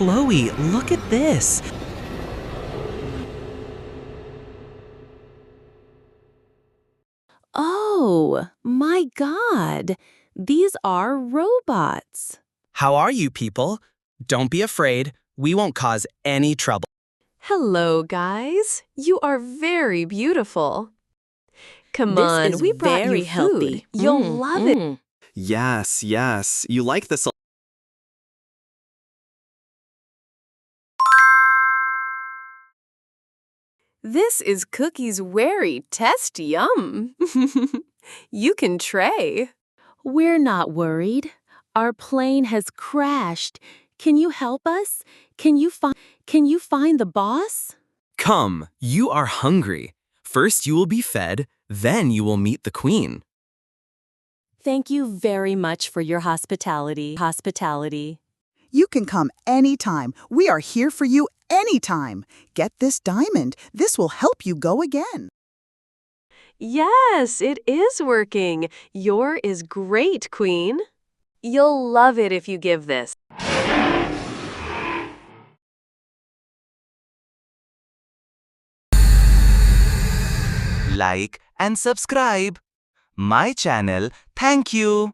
Chloe, look at this. Oh, my God. These are robots. How are you, people? Don't be afraid. We won't cause any trouble. Hello, guys. You are very beautiful. Come This on, is we brought very you food. healthy. You'll love it. Yes, yes. You like this a This is Cookie's very test yum. You can try. We're not worried. Our plane has crashed. Can you help us? Can you find the boss? Come, you are hungry. First you will be fed, then you will meet the queen. Thank you very much for your hospitality. You can come anytime. We are here for you anytime. Get this diamond. This will help you go again. Yes, it is working. Your is great, Queen. You'll love it if you give this. Like and subscribe my channel. Thank you.